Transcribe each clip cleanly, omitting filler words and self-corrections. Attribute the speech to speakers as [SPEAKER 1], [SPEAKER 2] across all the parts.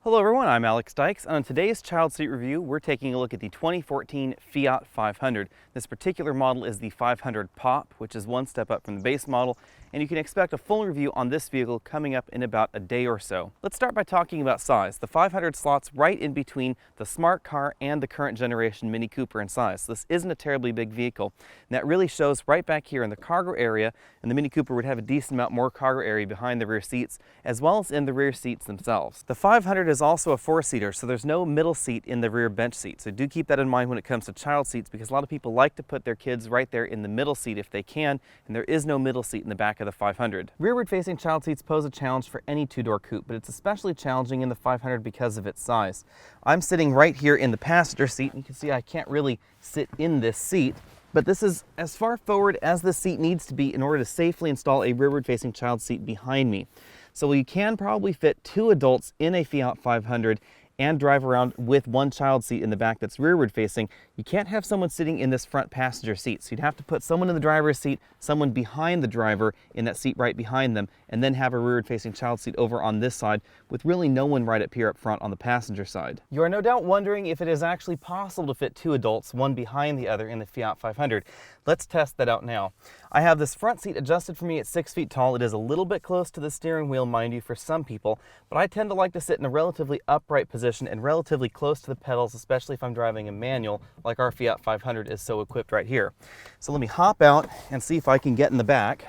[SPEAKER 1] Hello everyone, I'm Alex Dykes, and on today's child seat review, we're taking a look at the 2014 Fiat 500. This particular model is the 500 Pop, which is one step up from the base model, and you can expect a full review on this vehicle coming up in about a day or so. Let's start by talking about size. The 500 slots right in between the smart car and the current generation Mini Cooper in size. So this isn't a terribly big vehicle, and that really shows right back here in the cargo area, and the Mini Cooper would have a decent amount more cargo area behind the rear seats, as well as in the rear seats themselves. The 500 is also a four-seater, so there's no middle seat in the rear bench seat. So do keep that in mind when it comes to child seats, because a lot of people like to put their kids right there in the middle seat if they can, and there is no middle seat in the back of the 500. Rearward-facing child seats pose a challenge for any two-door coupe, but it's especially challenging in the 500 because of its size. I'm sitting right here in the passenger seat, and you can see I can't really sit in this seat, but this is as far forward as the seat needs to be in order to safely install a rearward-facing child seat behind me. So you can probably fit two adults in a Fiat 500 and drive around with one child seat in the back that's rearward facing. You can't have someone sitting in this front passenger seat. So you'd have to put someone in the driver's seat, someone behind the driver in that seat right behind them, and then have a rearward facing child seat over on this side with really no one right up here up front on the passenger side. You are no doubt wondering if it is actually possible to fit two adults, one behind the other in the Fiat 500. Let's test that out now. I have this front seat adjusted for me at 6 feet tall. It is a little bit close to the steering wheel, mind you, for some people, but I tend to like to sit in a relatively upright position and relatively close to the pedals, especially if I'm driving a manual like our Fiat 500 is so equipped right here. So let me hop out and see if I can get in the back.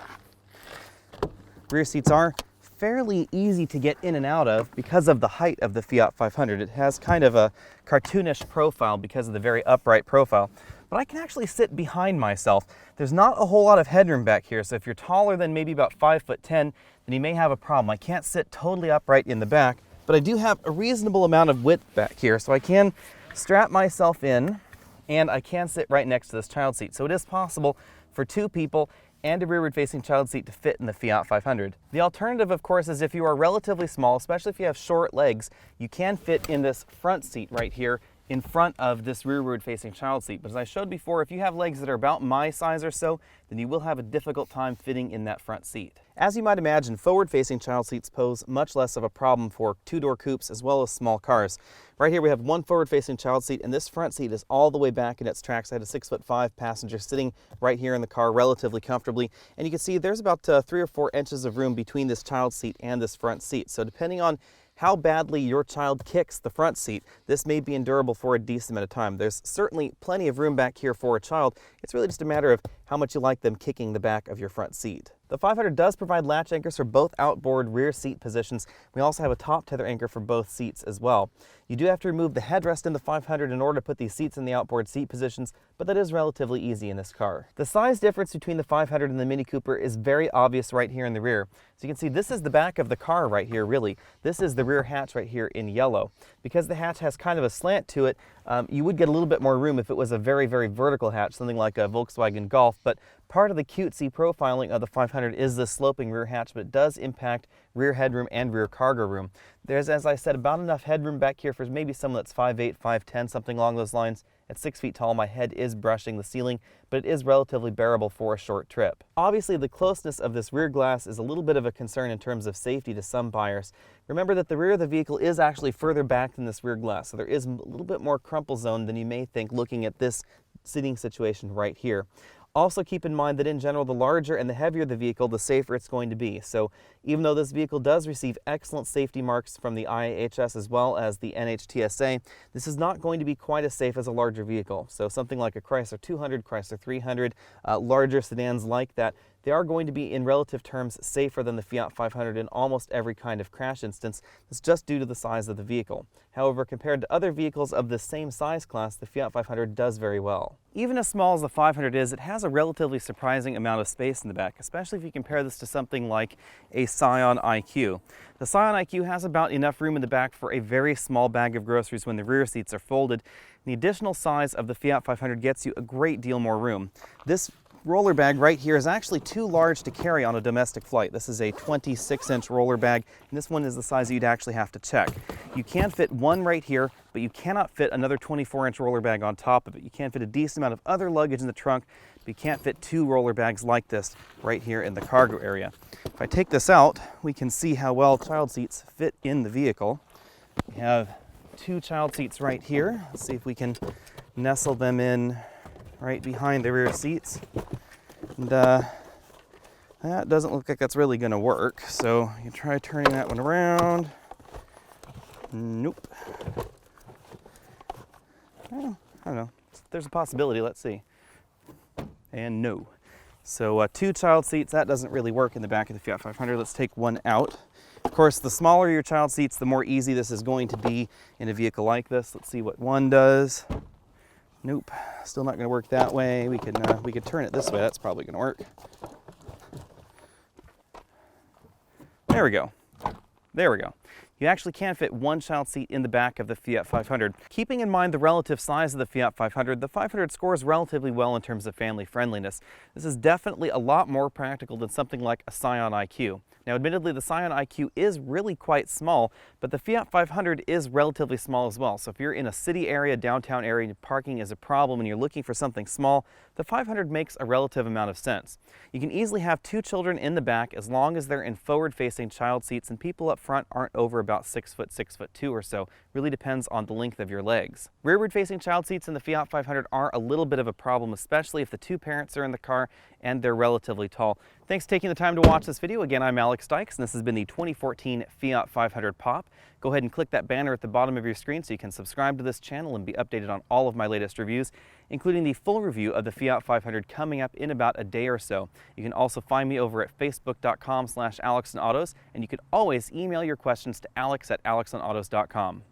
[SPEAKER 1] Rear seats are fairly easy to get in and out of because of the height of the Fiat 500. It has kind of a cartoonish profile because of the very upright profile, but I can actually sit behind myself. There's not a whole lot of headroom back here, so if you're taller than maybe about 5'10", then you may have a problem. I can't sit totally upright in the back, but I do have a reasonable amount of width back here, so I can strap myself in and I can sit right next to this child seat. So it is possible for two people and a rearward-facing child seat to fit in the Fiat 500. The alternative, of course, is if you are relatively small, especially if you have short legs, you can fit in this front seat right here in front of this rearward-facing child seat. But as I showed before, if you have legs that are about my size or so, then you will have a difficult time fitting in that front seat. As you might imagine, forward-facing child seats pose much less of a problem for two-door coupes as well as small cars. Right here we have one forward-facing child seat, and this front seat is all the way back in its tracks. I had a 6'5" passenger sitting right here in the car relatively comfortably, and you can see there's about 3 or 4 inches of room between this child seat and this front seat. So depending on how badly your child kicks the front seat, this may be endurable for a decent amount of time. There's certainly plenty of room back here for a child. It's really just a matter of how much you like them kicking the back of your front seat. The 500 does provide latch anchors for both outboard rear seat positions. We also have a top tether anchor for both seats as well. You do have to remove the headrest in the 500 in order to put these seats in the outboard seat positions, but that is relatively easy in this car. The size difference between the 500 and the Mini Cooper is very obvious right here in the rear. So you can see this is the back of the car right here, really. This is the rear hatch right here in yellow. Because the hatch has kind of a slant to it, you would get a little bit more room if it was a very, very vertical hatch, something like a Volkswagen Golf, but part of the cutesy profiling of the 500 is the sloping rear hatch, but it does impact rear headroom and rear cargo room. There's, as I said, about enough headroom back here for maybe someone that's 5'8", 5'10", something along those lines. At 6 feet tall, my head is brushing the ceiling, but it is relatively bearable for a short trip. Obviously, the closeness of this rear glass is a little bit of a concern in terms of safety to some buyers. Remember that the rear of the vehicle is actually further back than this rear glass, so there is a little bit more crumple zone than you may think looking at this sitting situation right here. Also keep in mind that in general, the larger and the heavier the vehicle, the safer it's going to be. So even though this vehicle does receive excellent safety marks from the IIHS as well as the NHTSA, this is not going to be quite as safe as a larger vehicle. So something like a Chrysler 200, Chrysler 300, larger sedans like that, they are going to be in relative terms safer than the Fiat 500 in almost every kind of crash instance. It's just due to the size of the vehicle. However, compared to other vehicles of the same size class, the Fiat 500 does very well. Even as small as the 500 is, it has a relatively surprising amount of space in the back, especially if you compare this to something like a Scion IQ. The Scion IQ has about enough room in the back for a very small bag of groceries when the rear seats are folded. The additional size of the Fiat 500 gets you a great deal more room. This roller bag right here is actually too large to carry on a domestic flight. This is a 26-inch roller bag, and this one is the size that you'd actually have to check. You can fit one right here, but you cannot fit another 24-inch roller bag on top of it. You can fit a decent amount of other luggage in the trunk, but you can't fit two roller bags like this right here in the cargo area. If I take this out, we can see how well child seats fit in the vehicle. We have 2 child seats right here. Let's see if we can nestle them in right behind the rear seats. And that doesn't look like that's really going to work. So you try turning that one around. Nope. Well, I don't know. There's a possibility. Let's see. And no. So 2 child seats, that doesn't really work in the back of the Fiat 500. Let's take one out. Of course, the smaller your child seats, the more easy this is going to be in a vehicle like this. Let's see what one does. Nope, still not going to work that way. We could turn it this way. That's probably going to work. There we go. There we go. You actually can fit 1 child seat in the back of the Fiat 500. Keeping in mind the relative size of the Fiat 500, the 500 scores relatively well in terms of family friendliness. This is definitely a lot more practical than something like a Scion IQ. Now, admittedly, the Scion IQ is really quite small, but the Fiat 500 is relatively small as well. So if you're in a city area, downtown area, and parking is a problem and you're looking for something small, the 500 makes a relative amount of sense. You can easily have 2 children in the back as long as they're in forward-facing child seats and people up front aren't over about 6 foot, 6'2" or so. Really depends on the length of your legs. Rearward-facing child seats in the Fiat 500 are a little bit of a problem, especially if the 2 parents are in the car and they're relatively tall. Thanks for taking the time to watch this video. Again, I'm Alex Dykes, and this has been the 2014 Fiat 500 Pop. Go ahead and click that banner at the bottom of your screen so you can subscribe to this channel and be updated on all of my latest reviews, including the full review of the Fiat 500 coming up in about a day or so. You can also find me over at facebook.com/AlexOnAutos, and you can always email your questions to alex@alexonautos.com.